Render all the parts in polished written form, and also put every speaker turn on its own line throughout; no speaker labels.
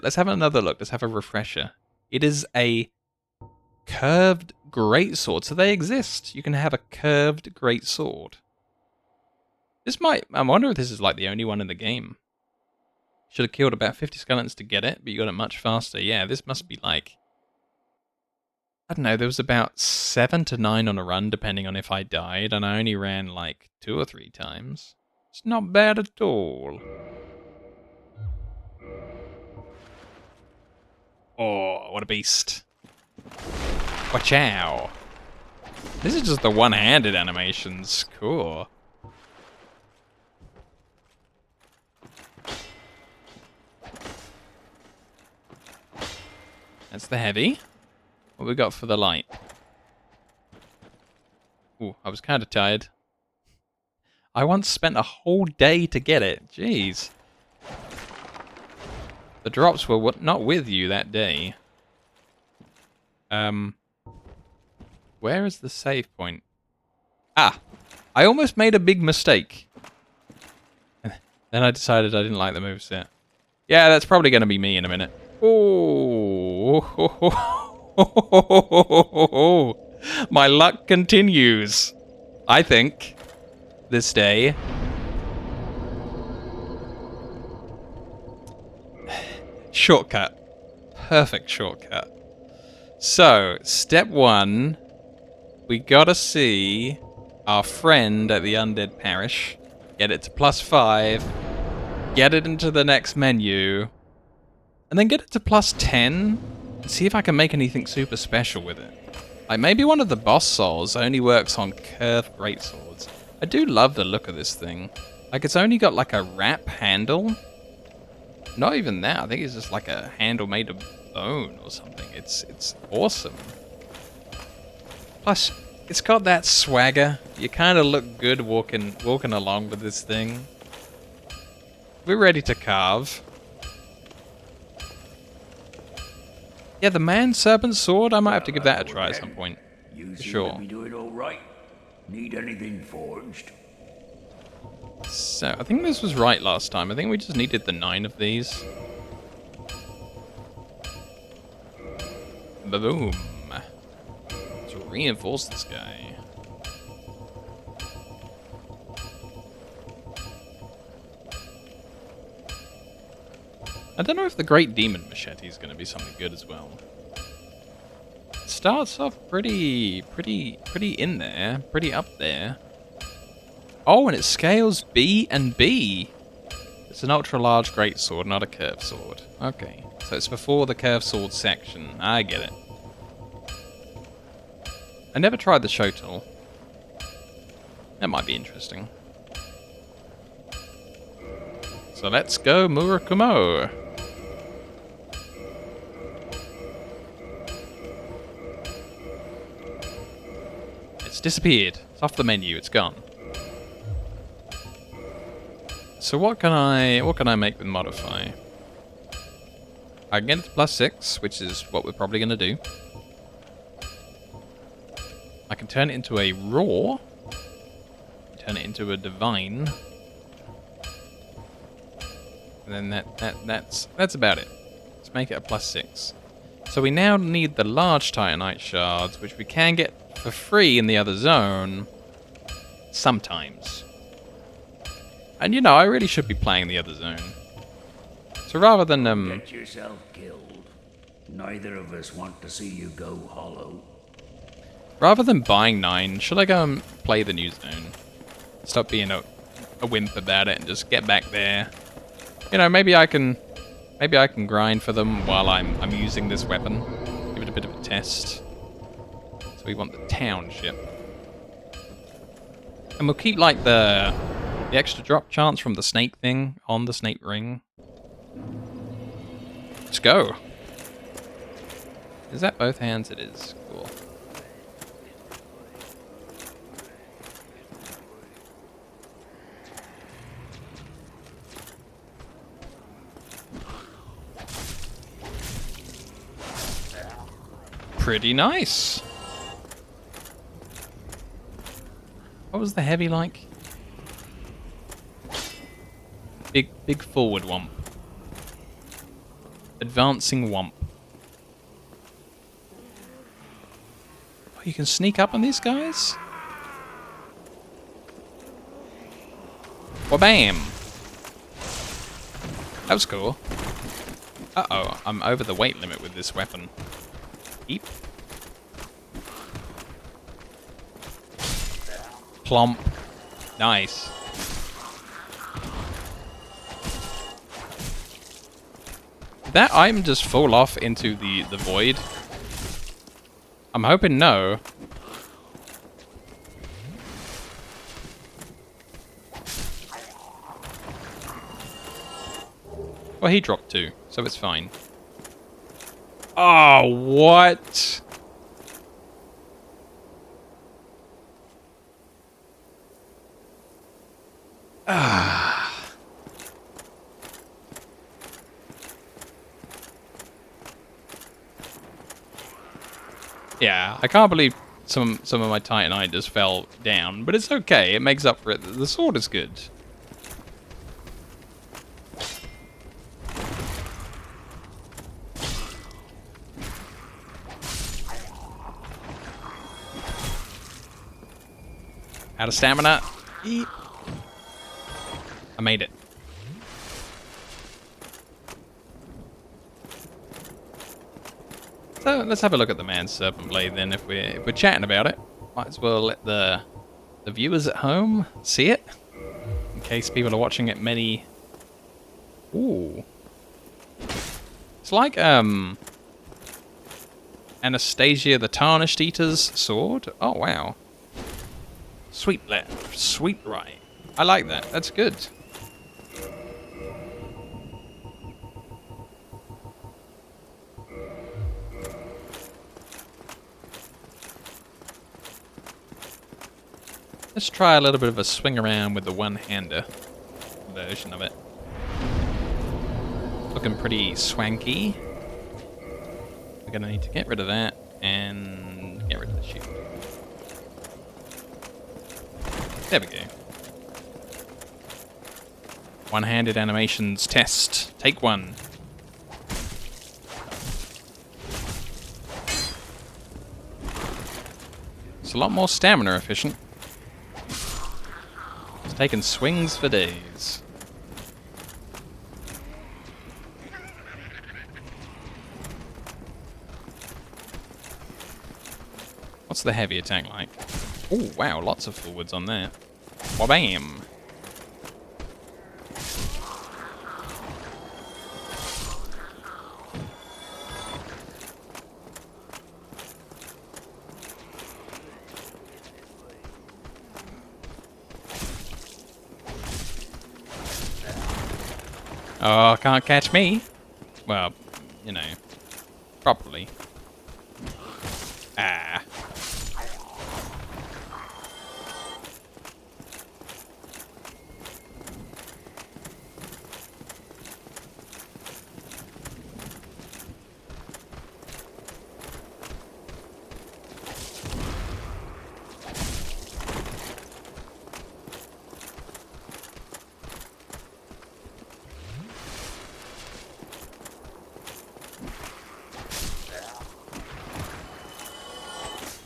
Let's have another look. Let's have a refresher. It is a curved greatsword. So they exist. You can have a curved greatsword. I wonder if this is like the only one in the game. Should have killed about 50 skeletons to get it, but you got it much faster. Yeah, this must be like, I don't know, there was about 7 to 9 on a run, depending on if I died, and I only ran like 2 or 3 times. It's not bad at all. Oh, what a beast. Watch out. This is just the one-handed animations. Cool. That's the heavy. What we got for the light? Ooh, I was kind of tired. I once spent a whole day to get it. Jeez. The drops were not with you that day. Where is the save point? Ah! I almost made a big mistake. Then I decided I didn't like the moveset. Yeah, that's probably going to be me in a minute. Oh! My luck continues. I think. This day. Shortcut. Perfect shortcut. So, step 1. We gotta see our friend at the Undead Parish. Get it to +5. Get it into the next menu. And then get it to +10. And see if I can make anything super special with it. Like, maybe one of the boss souls only works on curved greatswords. I do love the look of this thing. Like, it's only got like a wrap handle. Not even that. I think it's just like a handle made of bone or something. It's awesome. Plus, it's got that swagger. You kind of look good walking along with this thing. We're ready to carve. Yeah, the man-serpent sword, I might have to give that a try at some point. For sure.
Be doing all right. Need anything forged?
So, I think this was right last time. I think we just needed the 9 of these. Boom. Let's reinforce this guy. I don't know if the Great Demon Machete is going to be something good as well. It starts off pretty in there, pretty up there. Oh, and it scales B and B. It's an ultra-large greatsword, not a curved sword. Okay, so it's before the curved sword section. I get it. I never tried the Shotel. That might be interesting. So let's go Murakumo. It's disappeared. It's off the menu. It's gone. So what can I make with modify? I can get it to +6, which is what we're probably going to do. I can turn it into a raw. Turn it into a divine. And then that's about it. Let's make it a +6. So we now need the large Titanite shards, which we can get for free in the other zone. Sometimes. And you know, I really should be playing the other zone. So rather than
Get yourself killed. Neither of us want to see you go hollow.
Rather than buying 9, should I go and play the new zone? Stop being a wimp about it and just get back there. You know, maybe I can grind for them while I'm using this weapon. Give it a bit of a test. So we want the township. And we'll keep like the extra drop chance from the snake thing on the snake ring. Let's go. Is that both hands? It is. Cool. Pretty nice. What was the heavy like? Big forward one. Advancing Womp. Oh, you can sneak up on these guys? Wabam! That was cool. Uh-oh, I'm over the weight limit with this weapon. Eep. Plomp. Nice. Did that item just fall off into the void? I'm hoping no. Well, he dropped too, so it's fine. Oh, what? Ah. Yeah, I can't believe some of my Titanite just fell down, but it's okay. It makes up for it. The sword is good. Out of stamina. Eep. I made it. So let's have a look at the man's serpent blade then. If we're chatting about it, might as well let the viewers at home see it, in case people are watching it many. Ooh, it's like Anastasia the Tarnished Eater's sword. Oh wow, sweet right. I like that. That's good. Let's try a little bit of a swing around with the one-hander version of it. Looking pretty swanky. We're gonna need to get rid of that and get rid of the shield. There we go. One-handed animations test. Take one. It's a lot more stamina efficient. It's taking swings for days. What's the heavy attack like? Oh wow, lots of forwards on there. Wabam! Oh, can't catch me. Well, you know, properly. Ah.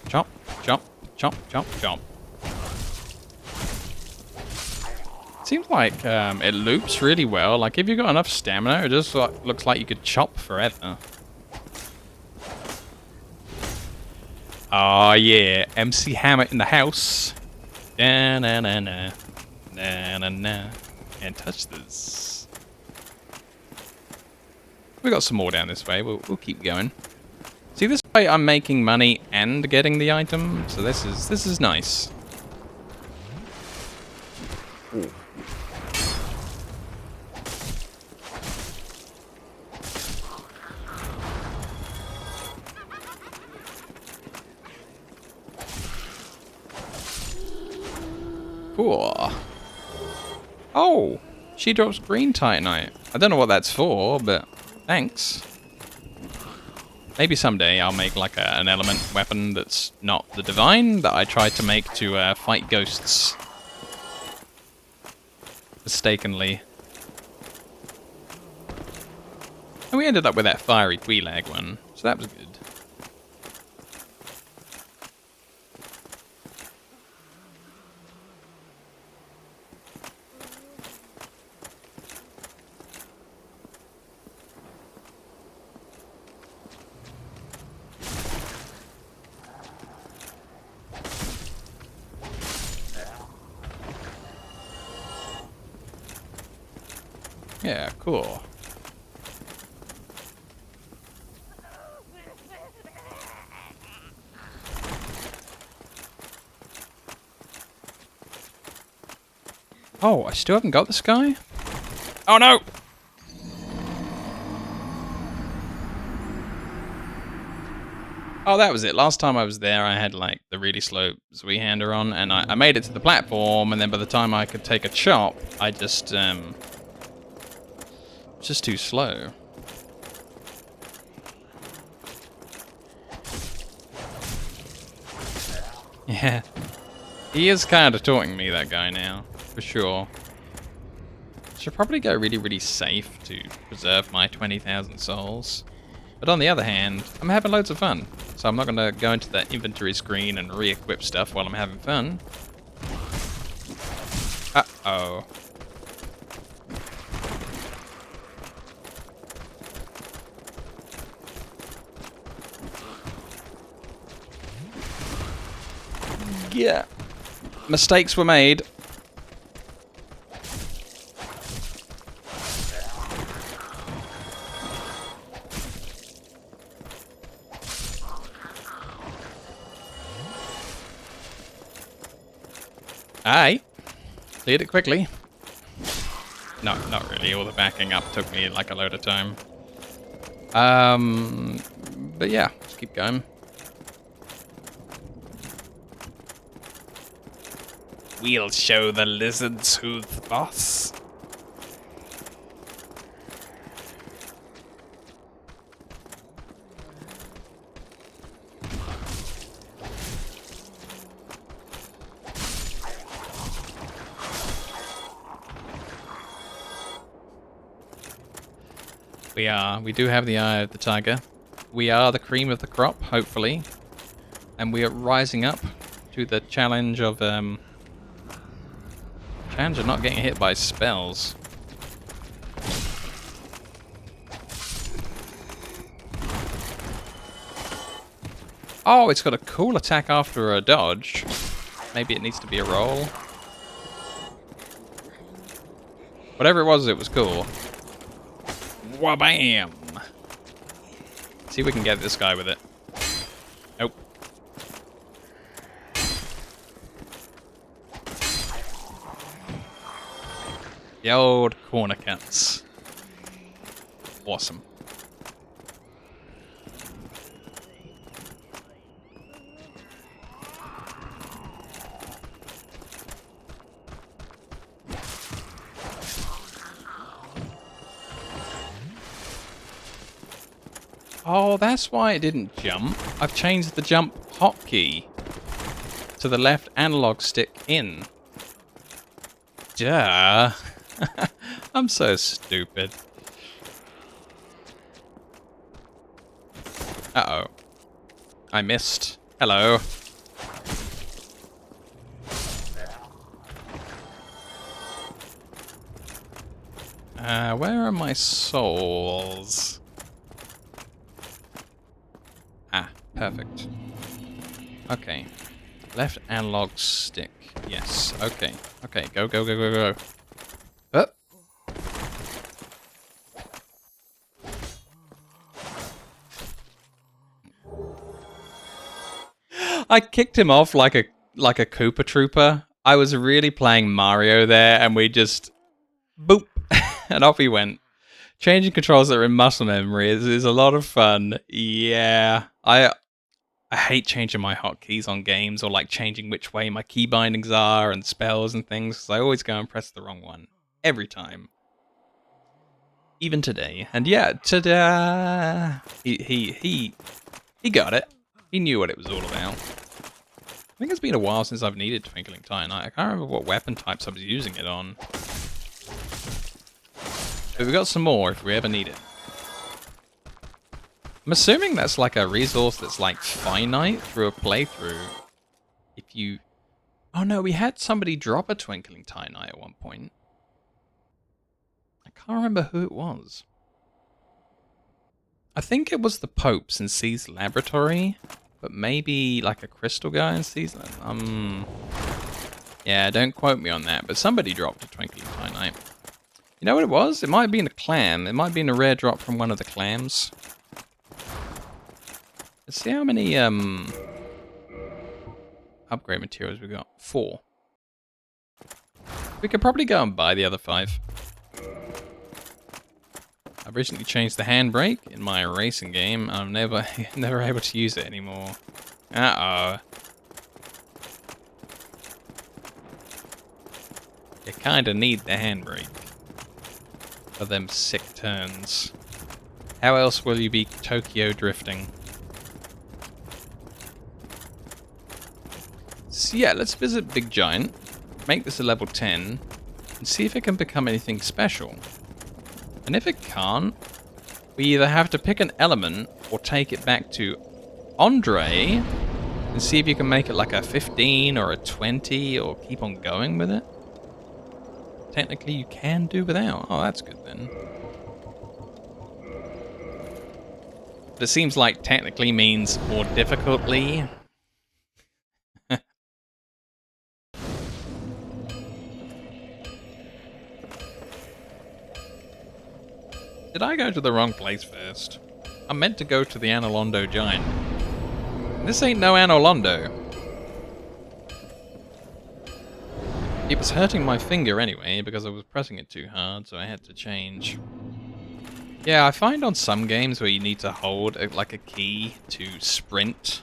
Chomp, chomp, chomp, chomp, chomp. Seems like it loops really well. Like if you've got enough stamina, it just looks like you could chop forever. Oh yeah, MC Hammer in the house. Na na na na, na na na. Can't touch this. We got some more down this way. We'll keep going. See, this way I'm making money and getting the item, so this is nice. Ooh. Cool. Oh, she drops green titanite. I don't know what that's for, but thanks. Maybe someday I'll make like an element weapon that's not the divine that I tried to make to fight ghosts. Mistakenly. And we ended up with that fiery Queelag one, so that was good. Yeah, cool. Oh, I still haven't got this guy? Oh no! Oh, that was it. Last time I was there, I had like the really slow Z-hander on, and I made it to the platform, and then by the time I could take a chop, I just too slow. Yeah. He is kind of taunting me, that guy now, for sure. Should probably go really, really safe to preserve my 20,000 souls. But on the other hand, I'm having loads of fun. So I'm not going to go into that inventory screen and re-equip stuff while I'm having fun. Uh-oh. Yeah. Mistakes were made. Aye. Cleared it quickly. No, not really. All the backing up took me like a load of time. But yeah, let's keep going. We'll show the lizards who's the boss. We do have the eye of the tiger. We are the cream of the crop, hopefully. And we are rising up to the challenge of not getting hit by spells. Oh, it's got a cool attack after a dodge. Maybe it needs to be a roll. Whatever it was cool. Wabam! See if we can get this guy with it. Nope. The old corner cuts. Awesome. Oh, that's why it didn't jump. I've changed the jump hotkey to the left analog stick in. Duh. I'm so stupid. Uh-oh. I missed. Hello. Where are my souls? Ah, perfect. Okay. Left analog stick. Yes. Okay. Okay. Go, go, go, go, go. I kicked him off like a Koopa Trooper. I was really playing Mario there, and we just boop, and off he went. Changing controls that are in muscle memory is a lot of fun. Yeah, I hate changing my hotkeys on games, or like changing which way my key bindings are and spells and things, because I always go and press the wrong one every time. Even today, and yeah, ta-da! He got it. He knew what it was all about. I think it's been a while since I've needed Twinkling Titanite. I can't remember what weapon types I was using it on. But we've got some more if we ever need it. I'm assuming that's like a resource that's like finite through a playthrough. If you... Oh no, we had somebody drop a twinkling titanite at one point. I can't remember who it was. I think it was the Popes in C's laboratory, but maybe like a crystal guy in C's yeah, don't quote me on that, but somebody dropped a twinkling titanite. You know what it was? It might have been a clam. It might have been a rare drop from one of the clams. Let's see how many upgrade materials we got. 4. We could probably go and buy the other 5. I've recently changed the handbrake in my racing game. I'm never able to use it anymore. Uh-oh. You kinda need the handbrake for them sick turns. How else will you be Tokyo drifting? So yeah, let's visit Big Giant, make this a level 10, and see if it can become anything special. And if it can't, we either have to pick an element or take it back to Andre and see if you can make it like a 15 or a 20 or keep on going with it. Technically you can do without. Oh, that's good then. But it seems like technically means more difficultly. Did I go to the wrong place first? I meant to go to the Anolondo Giant. This ain't no Anolondo. It was hurting my finger anyway because I was pressing it too hard, so I had to change. Yeah, I find on some games where you need to hold like a key to sprint,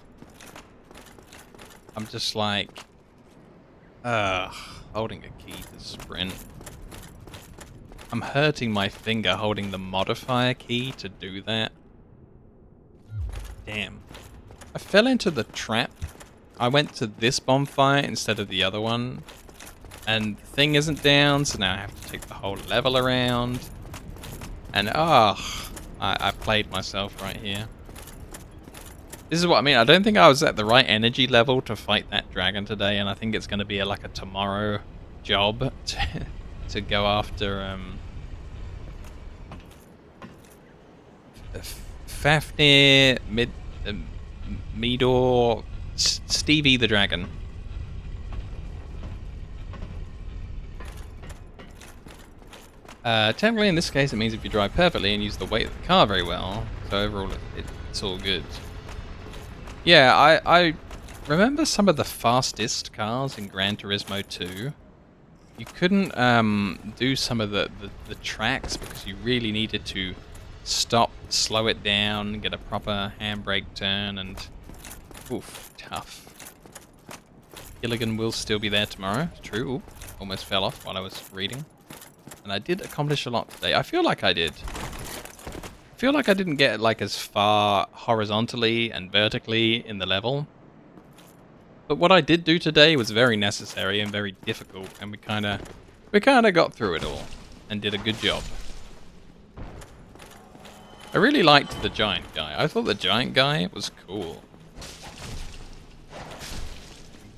I'm just like, holding a key to sprint. I'm hurting my finger holding the modifier key to do that. Damn. I fell into the trap. I went to this bonfire instead of the other one. And the thing isn't down, so now I have to take the whole level around. And I played myself right here. This is what I mean. I don't think I was at the right energy level to fight that dragon today, and I think it's going to be like a tomorrow job to go after Fafnir, Midor, Stevie the dragon. Technically, in this case, it means if you drive perfectly and use the weight of the car very well. So overall, it's all good. Yeah, I remember some of the fastest cars in Gran Turismo 2. You couldn't do some of the tracks because you really needed to stop, slow it down, get a proper handbrake turn, and oof, tough. Gilligan will still be there tomorrow. True. Ooh, almost fell off while I was reading. And I did accomplish a lot today. I feel like I did. I feel like I didn't get like as far horizontally and vertically in the level. But what I did do today was very necessary and very difficult, and we kind of got through it all and did a good job. I really liked the giant guy. I thought the giant guy was cool.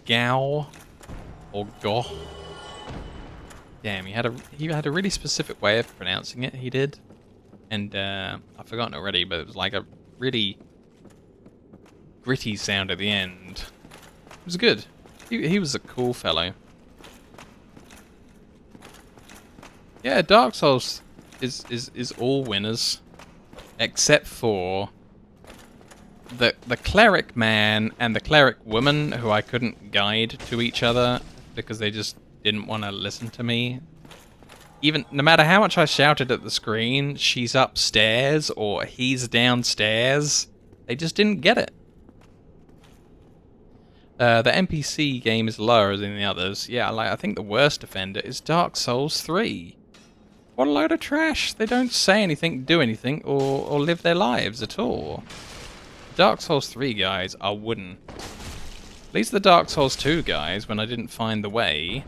Gao or Goh. Damn, he had a really specific way of pronouncing it. He did, and I've forgotten already. But it was like a really gritty sound at the end. It was good. He was a cool fellow. Yeah, Dark Souls is all winners, except for the cleric man and the cleric woman, who I couldn't guide to each other because they just didn't want to listen to me. Even no matter how much I shouted at the screen, she's upstairs or he's downstairs, they just didn't get it. The NPC game is lower than the others. Yeah, like I think the worst offender is Dark Souls 3. What a load of trash. They don't say anything, do anything, or live their lives at all. Dark Souls 3 guys are wooden. At least the Dark Souls 2 guys, when I didn't find the way,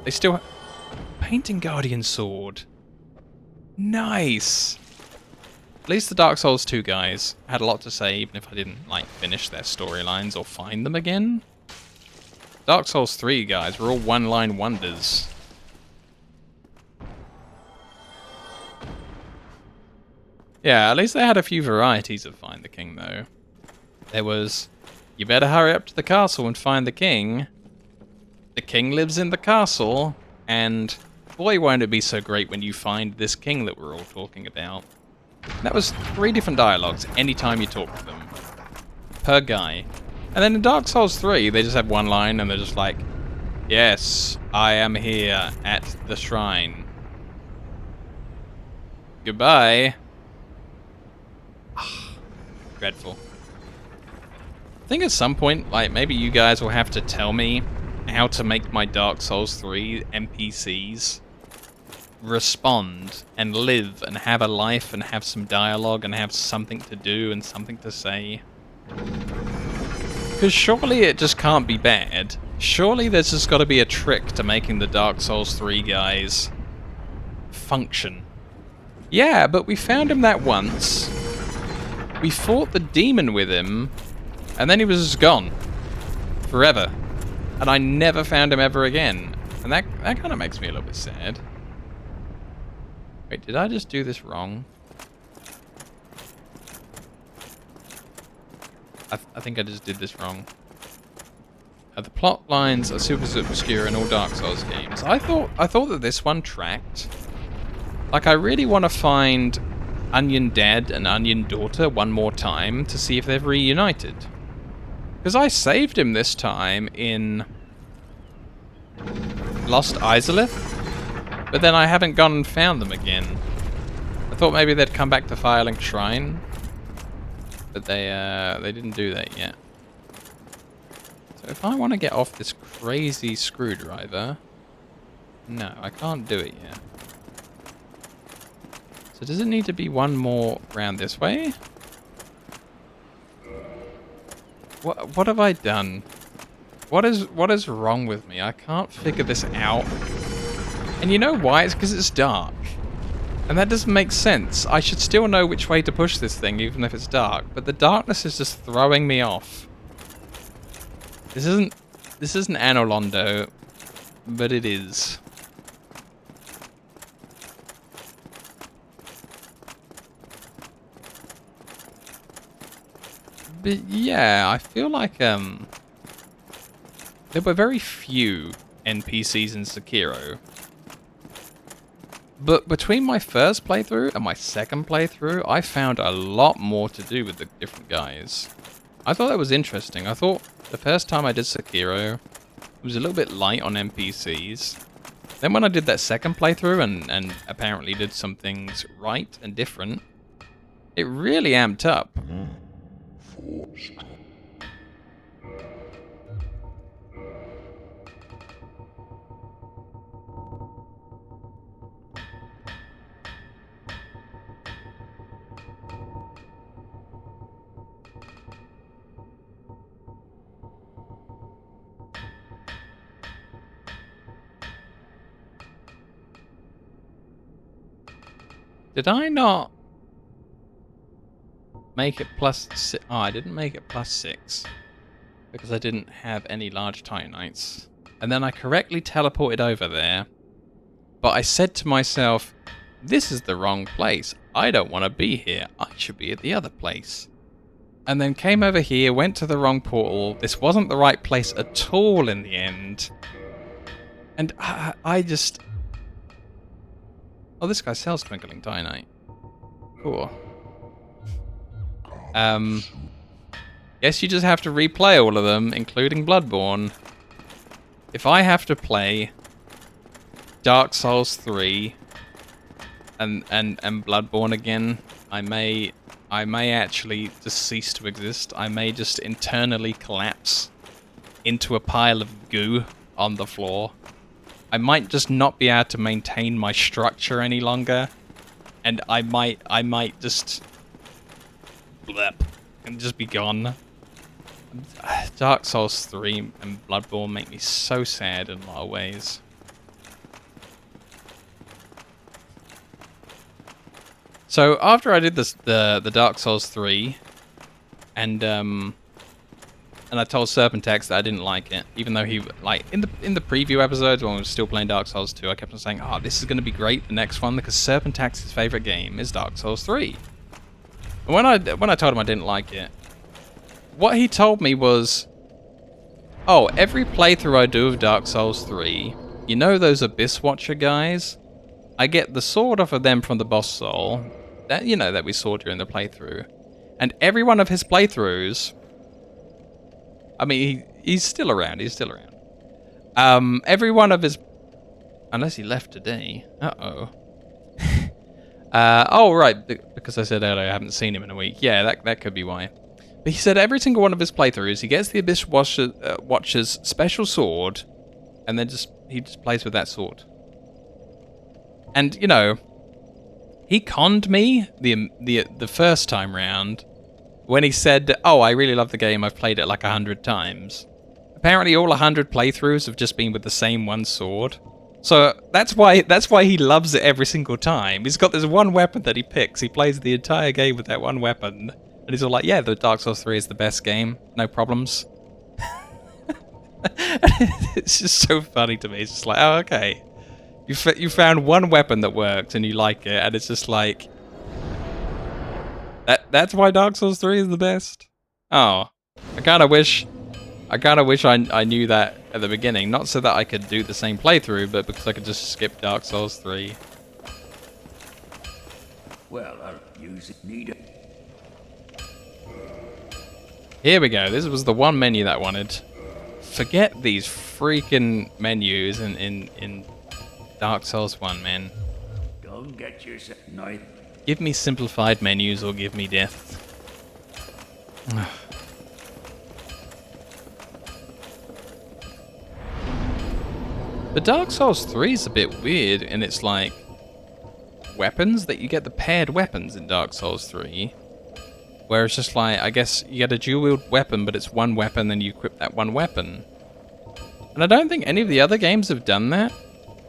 they still... Painting Guardian Sword. Nice! At least the Dark Souls 2 guys had a lot to say, even if I didn't, like, finish their storylines or find them again. Dark Souls 3 guys were all one-line wonders. Yeah, at least they had a few varieties of Find the King, though. There was, you better hurry up to the castle and find the king. The king lives in the castle, and boy won't it be so great when you find this king that we're all talking about. That was 3 different dialogues anytime you talk to them. Per guy. And then in Dark Souls 3, they just have one line and they're just like, yes, I am here at the shrine. Goodbye. Dreadful. I think at some point, like, maybe you guys will have to tell me how to make my Dark Souls 3 NPCs respond and live and have a life and have some dialogue and have something to do and something to say. Because surely it just can't be bad. Surely there's just got to be a trick to making the Dark Souls 3 guys function. Yeah, but we found him that once. We fought the demon with him, and then he was just gone. Forever. And I never found him ever again. And that kind of makes me a little bit sad. Wait, did I just do this wrong? I think I just did this wrong. The plot lines are super obscure in all Dark Souls games. I thought that this one tracked. Like, I really want to find Onion Dad and Onion Daughter one more time to see if they've reunited. Because I saved him this time in Lost Izalith, but then I haven't gone and found them again. I thought maybe they'd come back to Firelink Shrine, but they didn't do that yet. So if I want to get off this crazy screwdriver, no, I can't do it yet. So does it need to be one more round this way? What have I done? What is wrong with me? I can't figure this out. And you know why? It's because it's dark. And that doesn't make sense. I should still know which way to push this thing, even if it's dark. But the darkness is just throwing me off. This isn't Anno Londo, but it is. But yeah, I feel like there were very few NPCs in Sekiro. But between my first playthrough and my second playthrough, I found a lot more to do with the different guys. I thought that was interesting. I thought the first time I did Sekiro, it was a little bit light on NPCs. Then when I did that second playthrough and apparently did some things right and different, it really amped up. Did I not make it +6? Oh, I didn't make it +6 because I didn't have any large Titanites. And then I correctly teleported over there, but I said to myself, this is the wrong place. I don't want to be here. I should be at the other place. And then came over here, went to the wrong portal. This wasn't the right place at all in the end. And I just... Oh, this guy sells Twinkling Titanite. Cool. Guess you just have to replay all of them, including Bloodborne. If I have to play Dark Souls 3 and Bloodborne again, I may actually just cease to exist. I may just internally collapse into a pile of goo on the floor. I might just not be able to maintain my structure any longer, and I might just blep and just be gone. Dark Souls 3 and Bloodborne make me so sad in a lot of ways. So after I did this, the Dark Souls 3, and I told Serpentex that I didn't like it, even though he, like, in the preview episodes when we were still playing Dark Souls 2, I kept on saying, oh, this is going to be great, the next one, because Serpentex's favorite game is Dark Souls 3. And when I told him I didn't like it, what he told me was, oh, every playthrough I do of Dark Souls 3, you know those Abyss Watcher guys? I get the sword off of them from the boss soul, that, you know, that we saw during the playthrough. And every one of his playthroughs, I mean, he's still around, every one of his, unless he left today, uh-oh. Oh, right, because I said earlier I haven't seen him in a week. Yeah, that could be why. But he said every single one of his playthroughs, he gets the Abyss Watcher's special sword, and then he just plays with that sword. And, you know, he conned me the first time round when he said, oh, I really love the game, I've played it like 100 times. Apparently all 100 playthroughs have just been with the same one sword. So that's why he loves it every single time. He's got this one weapon that he picks, he plays the entire game with that one weapon, and he's all like, yeah, the Dark Souls 3 is the best game, no problems. It's just so funny to me, it's just like, oh, okay. You found one weapon that worked and you like it, and it's just like, that's why Dark Souls 3 is the best? Oh, I kind of wish I knew that at the beginning, not so that I could do the same playthrough, but because I could just skip Dark Souls 3.
Well, I'll use it. Need it.
Here we go. This was the one menu that I wanted. Forget these freaking menus in Dark Souls 1, man.
Go and get yourself. No.
Give me simplified menus or give me death. But Dark Souls 3 is a bit weird, and it's like weapons, that you get the paired weapons in Dark Souls 3. Where it's just like, I guess you get a dual wield weapon, but it's one weapon, then you equip that one weapon. And I don't think any of the other games have done that.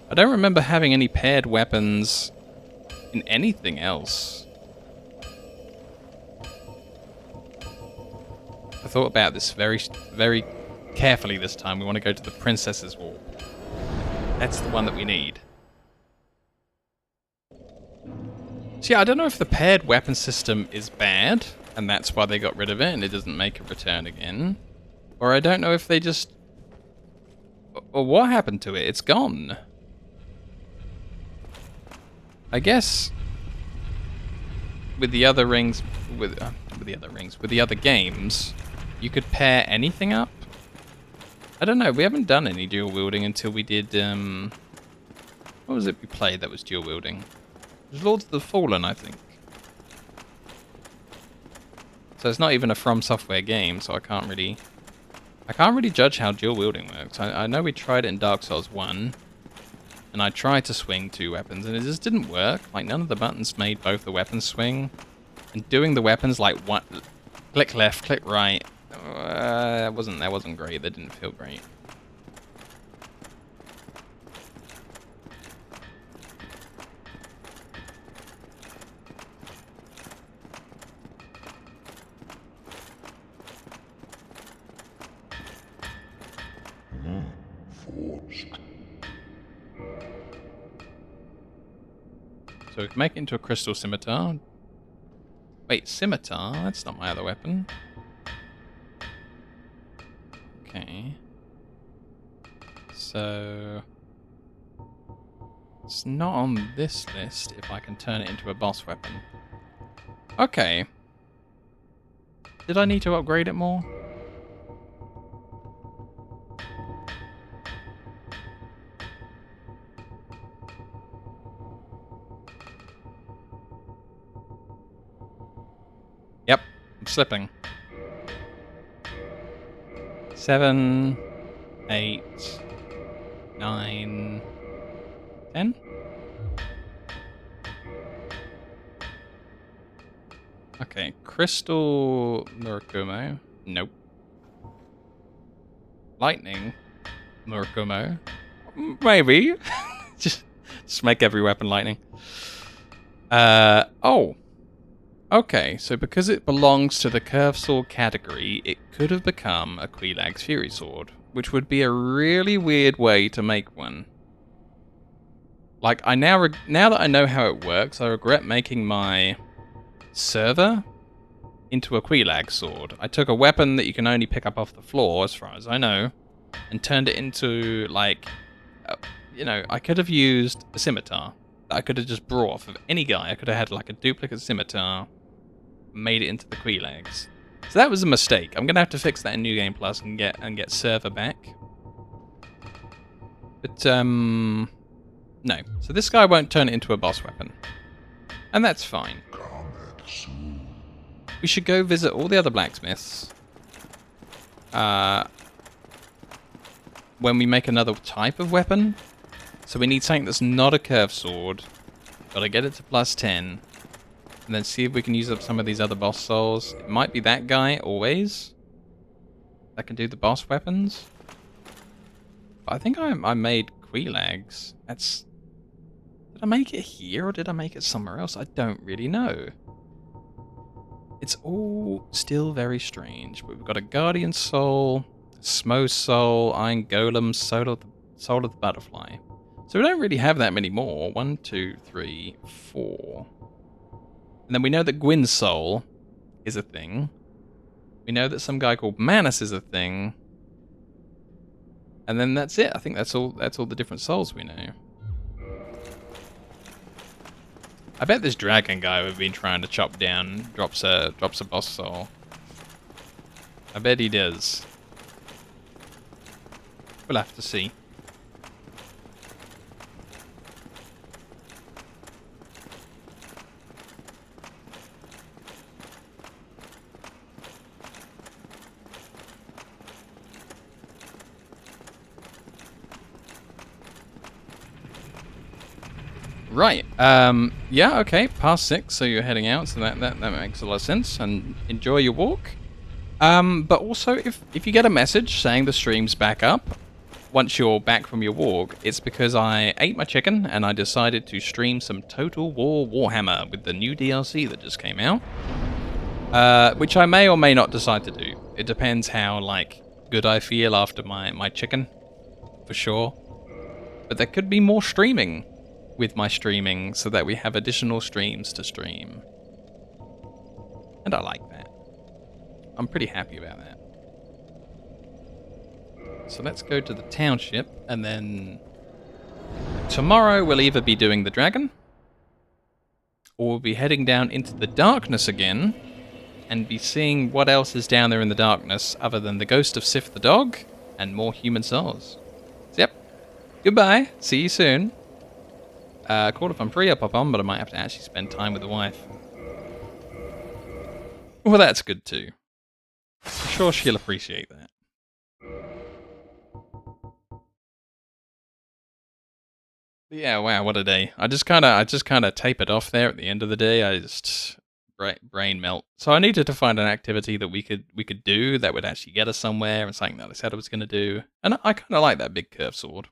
I don't remember having any paired weapons in anything else. I thought about this very, very carefully this time. We want to go to the Princess's Wall. That's the one that we need. So yeah, I don't know if the paired weapon system is bad, and that's why they got rid of it, and it doesn't make it return again. Or I don't know if they just... Or what happened to it? It's gone. I guess with the other rings, with the other games, you could pair anything up. I don't know. We haven't done any dual wielding until we did. What was it we played that was dual wielding? It was Lords of the Fallen, I think. So it's not even a From Software game, so I can't really judge how dual wielding works. I know we tried it in Dark Souls 1. And I tried to swing two weapons, and it just didn't work. Like, none of the buttons made both the weapons swing. And doing the weapons, like, one, click left, click right, that wasn't great. That didn't feel great. So we can make it into a crystal scimitar. Wait, scimitar? That's not my other weapon. Okay. So... it's not on this list if I can turn it into a boss weapon. Okay. Did I need to upgrade it more? Yep, I'm slipping. 7, 8, 9, 10? Okay, Crystal Murakumo. Nope. Lightning Murakumo. Maybe. just make every weapon lightning. Oh. Okay, so because it belongs to the curved sword category, it could have become a Quelaag's Fury Sword, which would be a really weird way to make one. Like, now that I know how it works, I regret making my server into a Quelaag sword. I took a weapon that you can only pick up off the floor, as far as I know, and turned it into, like, I could have used a scimitar that I could have just brought off of any guy. I could have had, like, a duplicate scimitar, made it into the Quelaags. So that was a mistake. I'm gonna have to fix that in New Game Plus and get server back. But no. So this guy won't turn it into a boss weapon, and that's fine. We should go visit all the other blacksmiths. When we make another type of weapon. So we need something that's not a curved sword. Gotta get it to +10. And then see if we can use up some of these other boss souls. It might be that guy, always. That can do the boss weapons. But I think I made Quelaags. Did I make it here or did I make it somewhere else? I don't really know. It's all still very strange. But we've got a Guardian Soul, Smo Soul, Iron Golem, Soul of the Butterfly. So we don't really have that many more. 1, 2, 3, 4. And then we know that Gwyn's Soul is a thing. We know that some guy called Manus is a thing. And then that's it. I think that's all the different souls we know. I bet this dragon guy we've been trying to chop down drops a boss soul. I bet he does. We'll have to see. Right. Yeah, okay. Past 6, so you're heading out, so that makes a lot of sense. And enjoy your walk. But also, if you get a message saying the stream's back up, once you're back from your walk, it's because I ate my chicken and I decided to stream some Total War Warhammer with the new DLC that just came out. Which I may or may not decide to do. It depends how, like, good I feel after my chicken, for sure. But there could be more streaming with my streaming so that we have additional streams to stream. And I like that. I'm pretty happy about that. So let's go to the township, and then tomorrow we'll either be doing the dragon, or we'll be heading down into the darkness again, and be seeing what else is down there in the darkness other than the ghost of Sif the dog, and more human souls. So, yep. Goodbye. See you soon. Call if I'm free, I'll pop on, but I might have to actually spend time with the wife. Well, that's good too. I'm sure she'll appreciate that. Yeah, wow, what a day. I just kind of tapered off there at the end of the day. I just brain melt. So I needed to find an activity that we could do that would actually get us somewhere, and something that I said I was going to do. And I kind of like that big curved sword.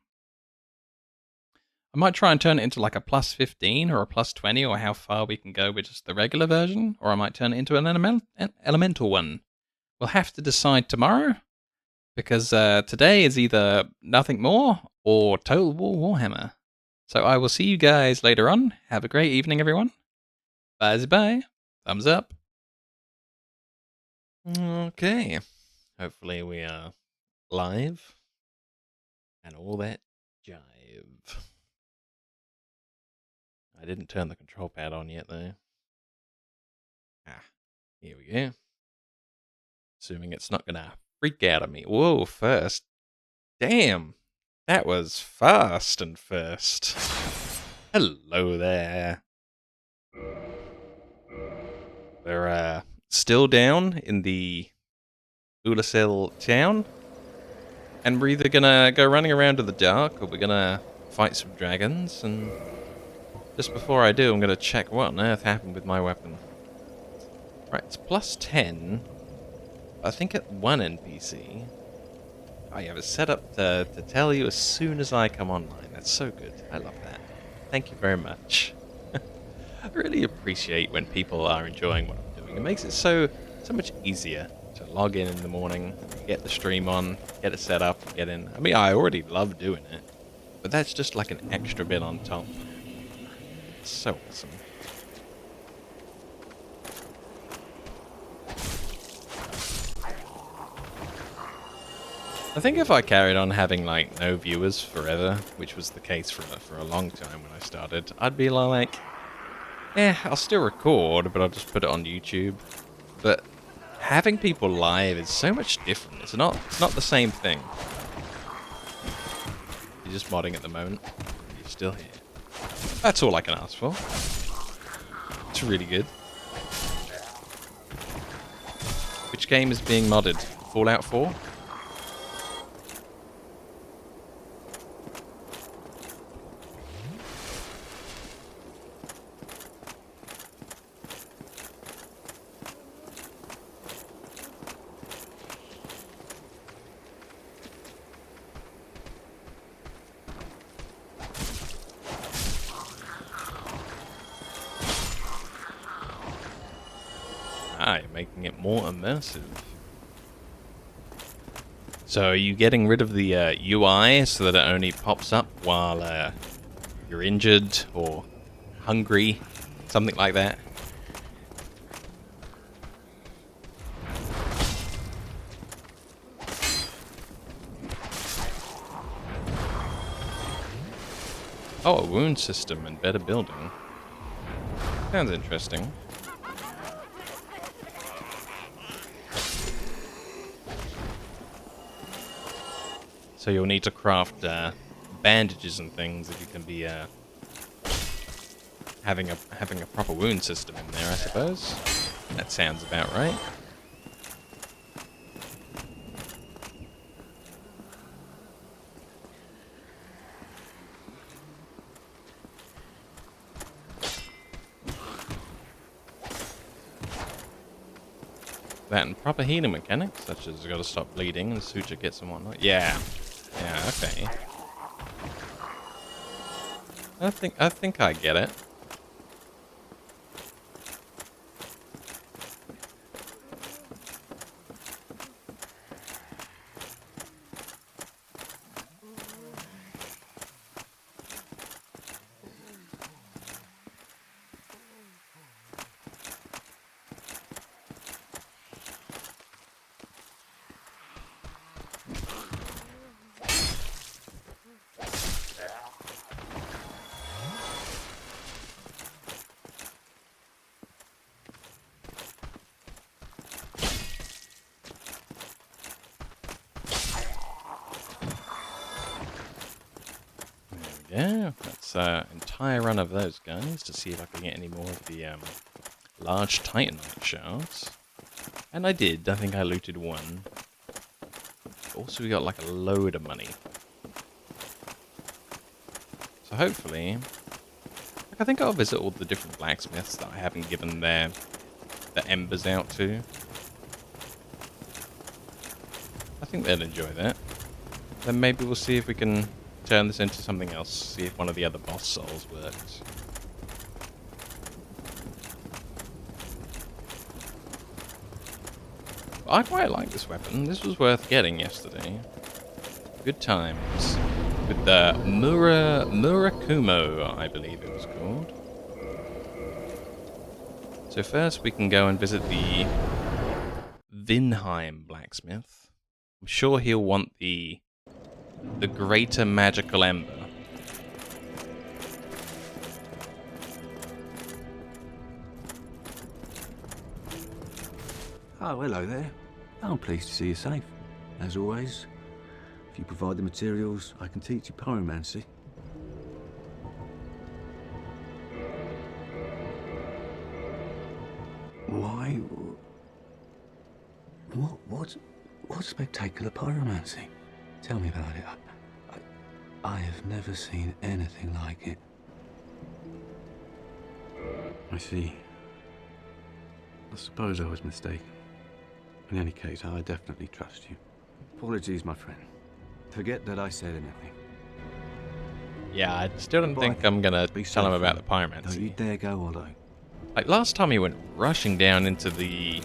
I might try and turn it into like a +15 or a +20, or how far we can go with just the regular version, or I might turn it into an elemental one. We'll have to decide tomorrow, because today is either nothing more or Total War Warhammer. So I will see you guys later on. Have a great evening, everyone. Bye. Thumbs up. Okay. Hopefully we are live and all that jive. I didn't turn the control pad on yet, though. Here we go. Assuming it's not gonna freak out at me. Whoa, first. Damn. That was fast and first. Hello there. We're still down in the Ulasel town. And we're either gonna go running around in the dark, or we're gonna fight some dragons. And just before I do, I'm gonna check what on earth happened with my weapon. Right, it's +10. I think at 1 NPC. I have it set up to tell you as soon as I come online. That's so good. I love that. Thank you very much. I really appreciate when people are enjoying what I'm doing. It makes it so much easier to log in the morning, get the stream on, get it set up, get in. I mean, I already love doing it, but that's just like an extra bit on top. It's so awesome. I think if I carried on having like no viewers forever, which was the case for a long time when I started, I'd be like, I'll still record, but I'll just put it on YouTube. But having people live is so much different. It's not the same thing. You're just modding at the moment. You're still here. That's all I can ask for. It's really good. Which game is being modded? Fallout 4? Ah, you're making it more immersive. So are you getting rid of the UI so that it only pops up while you're injured or hungry? Something like that? Oh, a wound system and better building. Sounds interesting. So you'll need to craft bandages and things if you can be having a proper wound system in there, I suppose. That sounds about right. That and proper healing mechanics, such as you gotta stop bleeding and suture gets and whatnot. Yeah. Yeah, okay. I think I get it. Yeah, that's an entire run of those guys to see if I can get any more of the large titanite shards. And I did. I think I looted one. Also, we got like a load of money. So hopefully, like, I think I'll visit all the different blacksmiths that I haven't given the embers out to. I think they'll enjoy that. Then maybe we'll see if we can turn this into something else. See if one of the other boss souls works. I quite like this weapon. This was worth getting yesterday. Good times. With the Murakumo, I believe it was called. So first we can go and visit the Vinheim blacksmith. I'm sure he'll want the greater magical ember.
Oh, hello there. I'm pleased to see you safe. As always, if you provide the materials, I can teach you pyromancy. Why? What spectacular pyromancy? Tell me about it. I have never seen anything like it. I see. I suppose I was mistaken. In any case, I definitely trust you. Apologies, my friend. Forget that I said anything.
Yeah, I still don't think
Right.
I'm gonna
Be
tell him
safe,
about the
Frank. Don't you
pyromancy.
dare go alone.
Like last time he went rushing down into the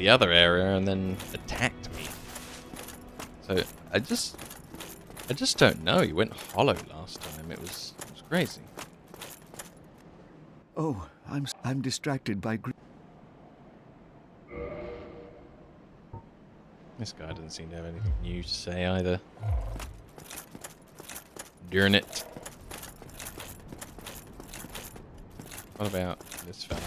other area and then attacked me. So I just don't know. He went hollow last time. It was crazy.
Oh, I'm distracted by
This guy doesn't seem to have anything new to say either. Darn it. What about this fella?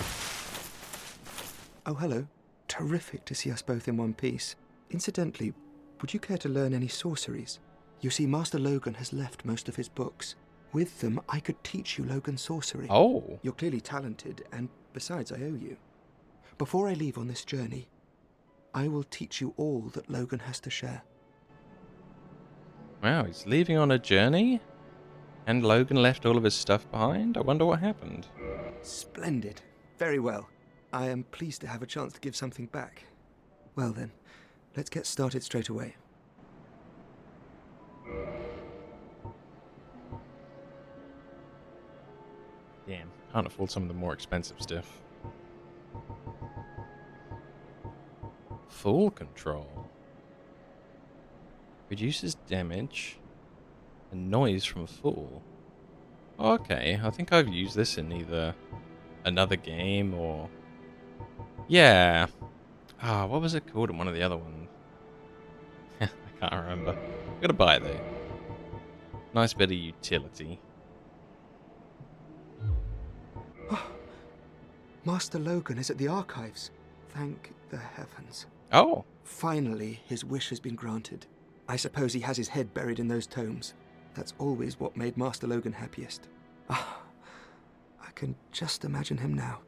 Oh, hello. Terrific to see us both in one piece. Incidentally, would you care to learn any sorceries? You see, Master Logan has left most of his books. With them, I could teach you Logan sorcery.
Oh.
You're clearly talented, and besides, I owe you. Before I leave on this journey, I will teach you all that Logan has to share.
Wow, he's leaving on a journey? And Logan left all of his stuff behind? I wonder what happened.
Splendid. Very well. I am pleased to have a chance to give something back. Well then, let's get started straight away.
Damn, can't afford some of the more expensive stuff. Full control. Reduces damage and noise from full. Okay, I think I've used this in either another game or... Yeah. Ah, what was it called in one of the other ones? I can't remember. I'm gonna buy it though. Nice bit of utility.
Master Logan is at the archives. Thank the heavens.
Oh,
Finally, his wish has been granted. I suppose he has his head buried in those tomes. That's always what made Master Logan happiest. Ah, I can just imagine him now.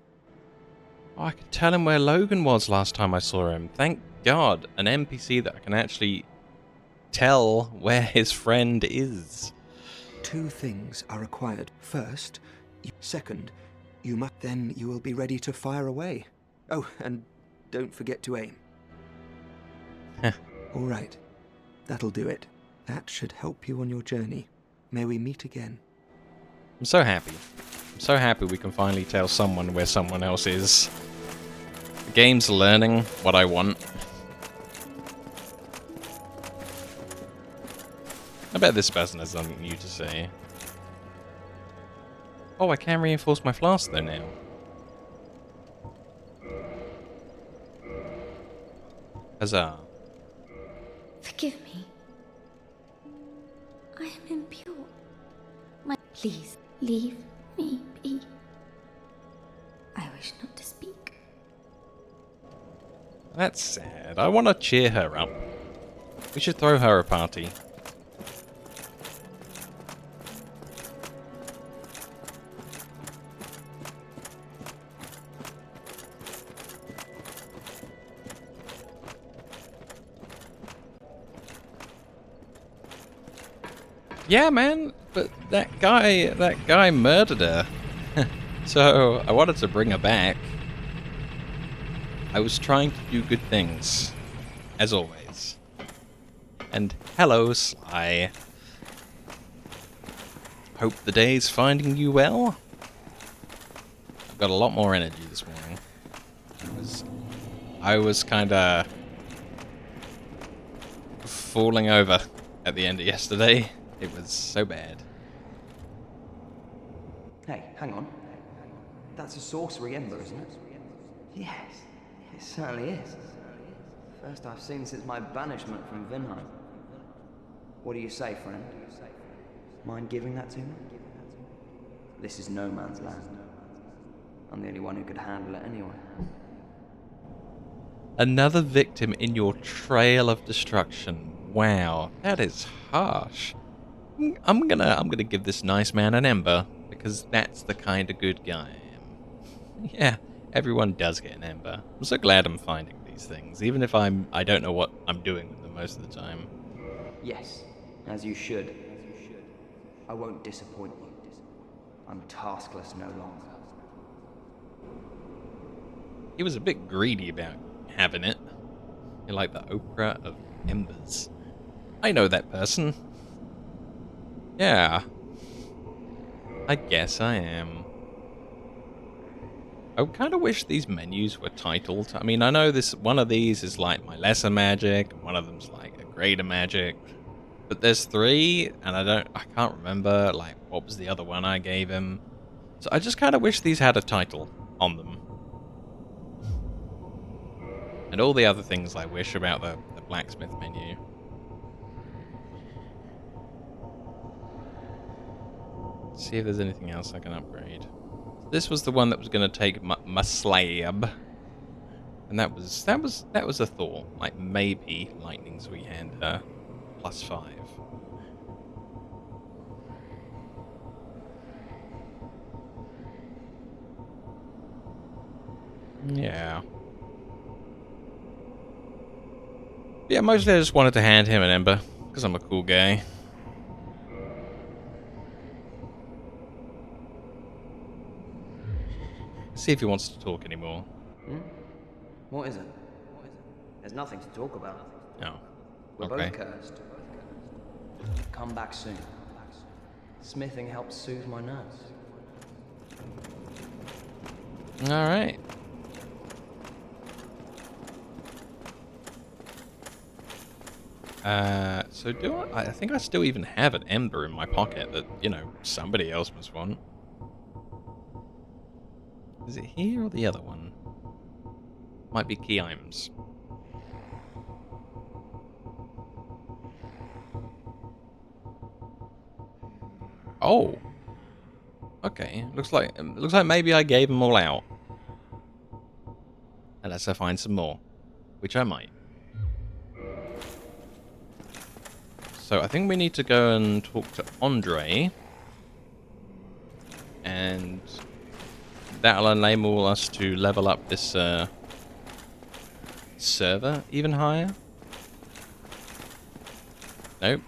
I could tell him where Logan was last time I saw him. Thank God, an NPC that I can actually tell where his friend is.
2 things are required. First, second, then you will be ready to fire away. Oh, and don't forget to aim. All right, that'll do it. That should help you on your journey. May we meet again.
I'm so happy. I'm so happy we can finally tell someone where someone else is. The game's learning what I want. I bet this person has something new to say. Oh, I can reinforce my flask though now. Huzzah.
Forgive me. I am impure. Please leave me be. I wish not to speak.
That's sad. I want to cheer her up. We should throw her a party. Yeah, man, but that guy murdered her. So I wanted to bring her back. I was trying to do good things, as always. And hello, Sly. Hope the day's finding you well. I've got a lot more energy this morning. I was kind of falling over at the end of yesterday. It was so bad.
Hey, hang on. That's a sorcery ember, isn't it? Yes, it certainly is. First I've seen since my banishment from Vinheim. What do you say, friend? Mind giving that to me? This is no man's land. I'm the only one who could handle it anyway.
Another victim in your trail of destruction. Wow, that is harsh. I'm gonna give this nice man an ember, because that's the kind of good guy I am. Yeah, everyone does get an ember. I'm so glad I'm finding these things, even if I don't know what I'm doing with them most of the time.
Yes, as you should. I won't disappoint you. I'm taskless no longer.
He was a bit greedy about having it. You're like the Oprah of embers. I know that person. Yeah. I guess I am. I kind of wish these menus were titled. I mean, I know this one of these is like my lesser magic, and one of them's like a greater magic. But there's three, and I can't remember like what was the other one I gave him. So I just kind of wish these had a title on them. And all the other things I wish about the blacksmith menu. See if there's anything else I can upgrade. This was the one that was going to take my slab, and that was a thought. Like maybe lightning sweet hand her +5. Yeah. Yeah, mostly I just wanted to hand him an ember because I'm a cool guy. See if he wants to talk anymore.
Hmm? What is it? There's nothing to talk about.
No.
We're
Okay.
both cursed. Come back soon. Smithing helps soothe my nerves.
All right. So do I think I still even have an ember in my pocket that, you know, somebody else must want. Is it here or the other one? Might be key items. Oh. Okay. Looks like maybe I gave them all out. Unless I find some more, which I might. So I think we need to go and talk to Andre, and that'll enable us to level up this server even higher. Nope.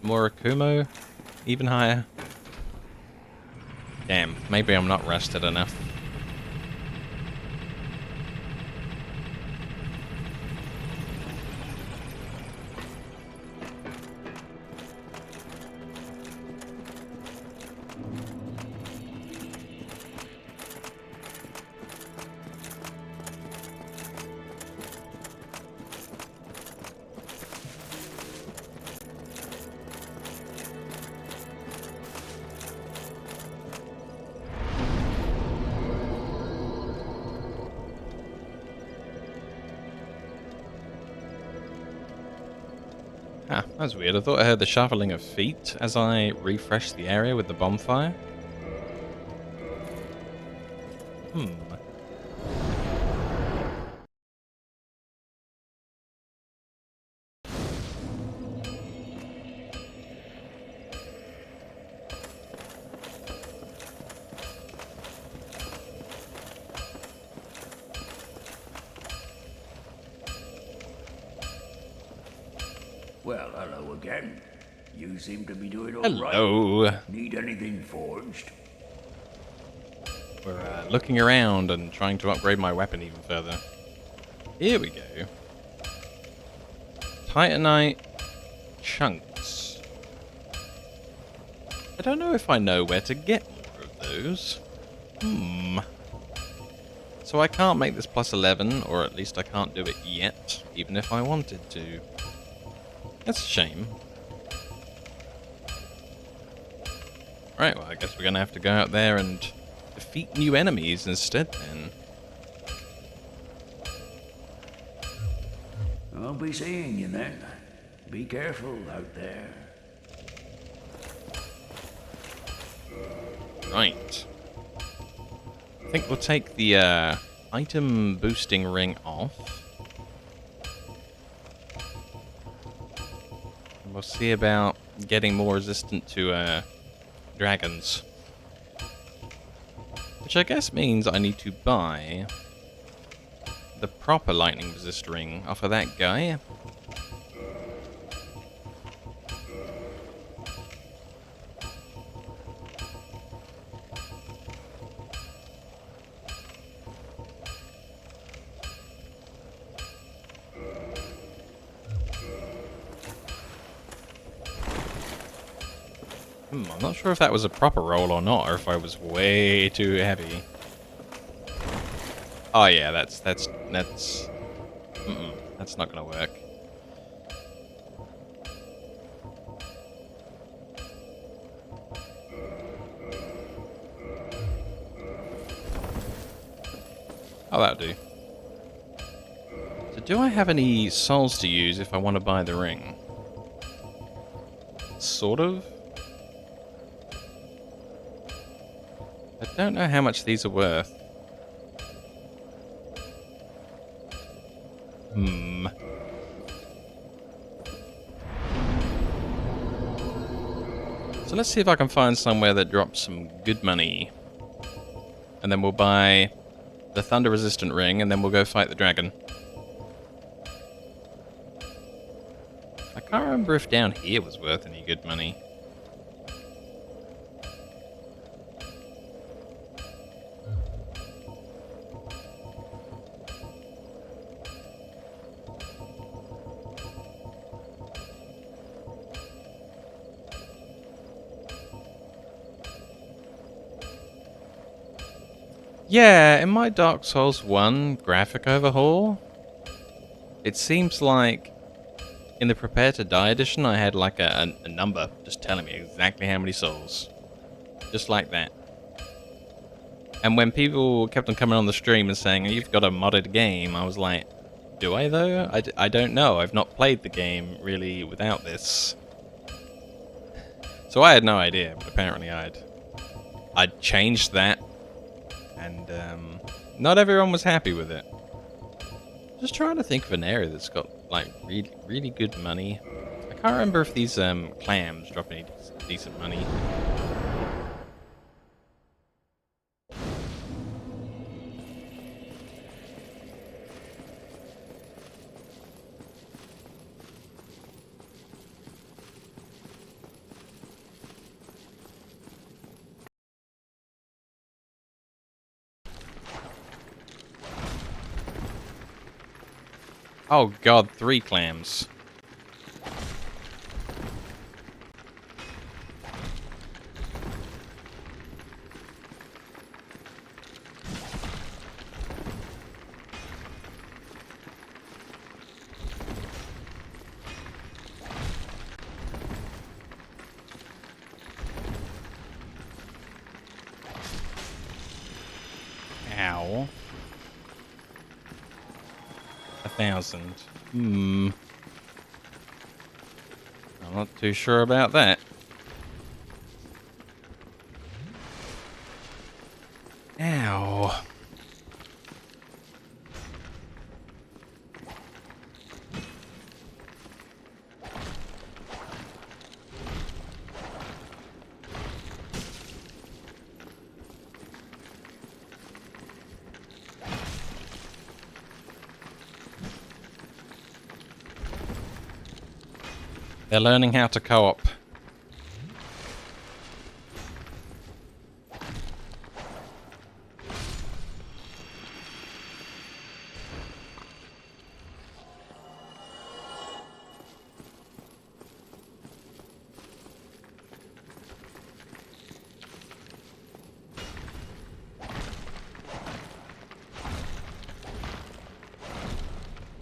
Murakumo even higher. Damn, maybe I'm not rested enough. Ah, that's weird. I thought I heard the shuffling of feet as I refreshed the area with the bonfire.
Well, hello again. You seem to be doing all right.
Hello.
Need anything forged?
We're looking around and trying to upgrade my weapon even further. Here we go. Titanite chunks. I don't know if I know where to get more of those. So I can't make this +11, or at least I can't do it yet, even if I wanted to. That's a shame. Right, well, I guess we're gonna have to go out there and defeat new enemies instead then.
I'll be seeing you then. Be careful out there.
Right. I think we'll take the item boosting ring off. And we'll see about getting more resistant to dragons. Which I guess means I need to buy the proper lightning resist ring off of that guy. I'm not sure if that was a proper roll or not, or if I was way too heavy. Oh yeah, that's not gonna work. Oh, that'll do. So do I have any souls to use if I want to buy the ring? Sort of. I don't know how much these are worth. So let's see if I can find somewhere that drops some good money. And then we'll buy the thunder resistant ring, and then we'll go fight the dragon. I can't remember if down here was worth any good money. Yeah, in my Dark Souls 1 graphic overhaul, it seems like in the Prepare to Die edition I had like a number just telling me exactly how many souls. Just like that. And when people kept on coming on the stream and saying, you've got a modded game, I was like, do I though? I don't know. I've not played the game really without this. So I had no idea, but apparently I'd changed that. And not everyone was happy with it. Just trying to think of an area that's got like really good money. I can't remember if these clams drop any decent money. Oh god, 3 clams. Ow. 1,000. I'm not too sure about that. Ow. They're learning how to co-op.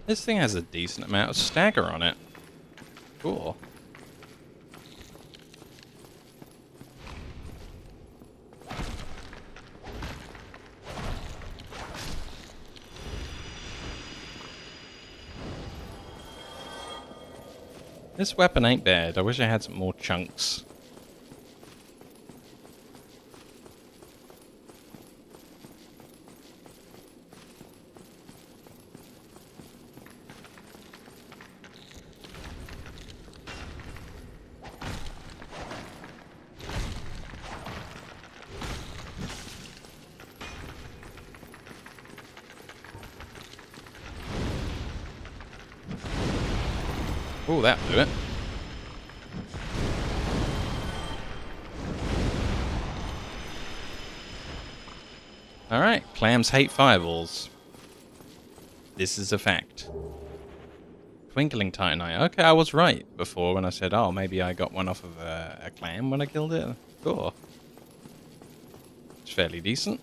This thing has a decent amount of stagger on it. Cool. This weapon ain't bad. I wish I had some more chunks. Oh, that'll do it. Alright, clams hate fireballs. This is a fact. Twinkling Titan Eye. Okay, I was right before when I said, oh, maybe I got one off of a clam when I killed it. Cool. It's fairly decent.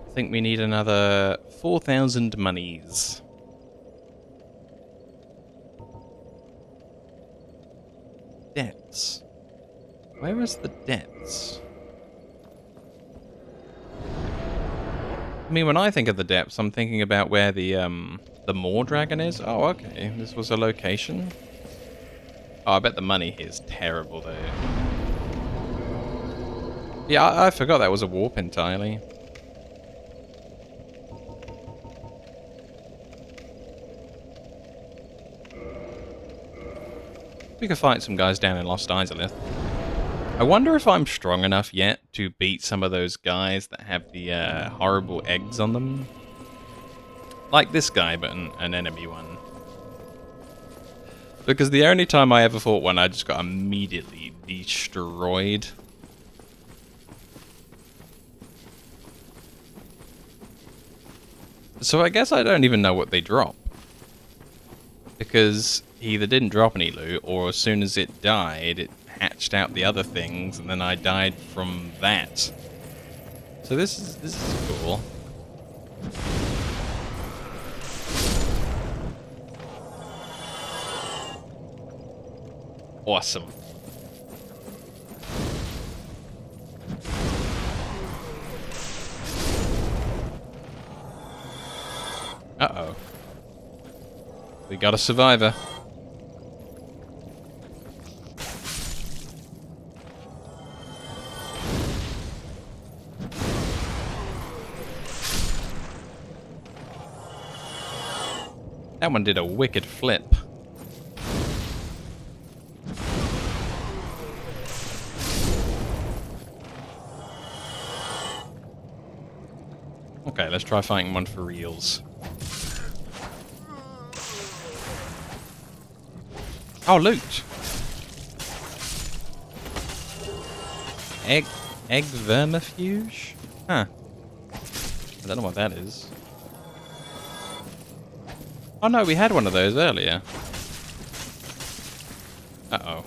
I think we need another 4,000 monies. Depths. Where is the depths? I mean, when I think of the depths, I'm thinking about where the Moor Dragon is. Oh, okay. This was a location. Oh, I bet the money here is terrible, though. Yeah, I forgot that was a warp entirely. We could fight some guys down in Lost Izalith. I wonder if I'm strong enough yet to beat some of those guys that have the horrible eggs on them. Like this guy, but an enemy one. Because the only time I ever fought one, I just got immediately destroyed. So I guess I don't even know what they drop. Because he either didn't drop any loot, or as soon as it died, it hatched out the other things, and then I died from that. So this is cool. Awesome. Uh-oh. We got a survivor. That one did a wicked flip. Okay, let's try fighting one for reals. Oh, loot! Egg vermifuge? Huh. I don't know what that is. Oh no, we had one of those earlier. Uh-oh.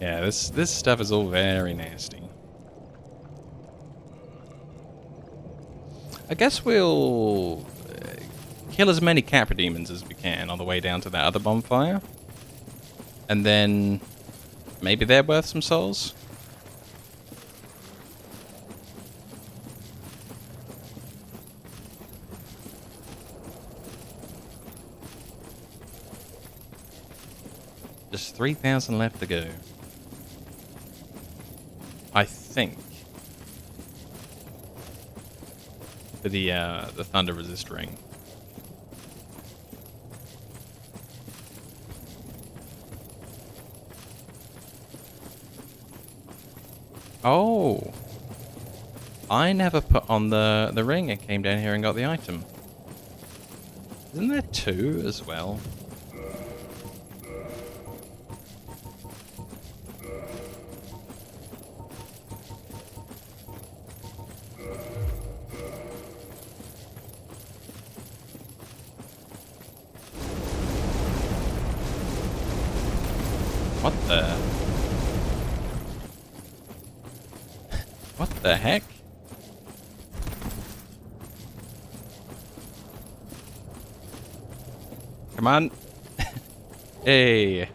Yeah, this stuff is all very nasty. I guess we'll kill as many Capra demons as we can on the way down to that other bonfire. And then maybe they're worth some souls? Just 3,000 left to go. I think. For the Thunder Resist ring. Oh! I never put on the ring and came down here and got the item. Isn't there two as well? What the? What the heck? Come on. Hey.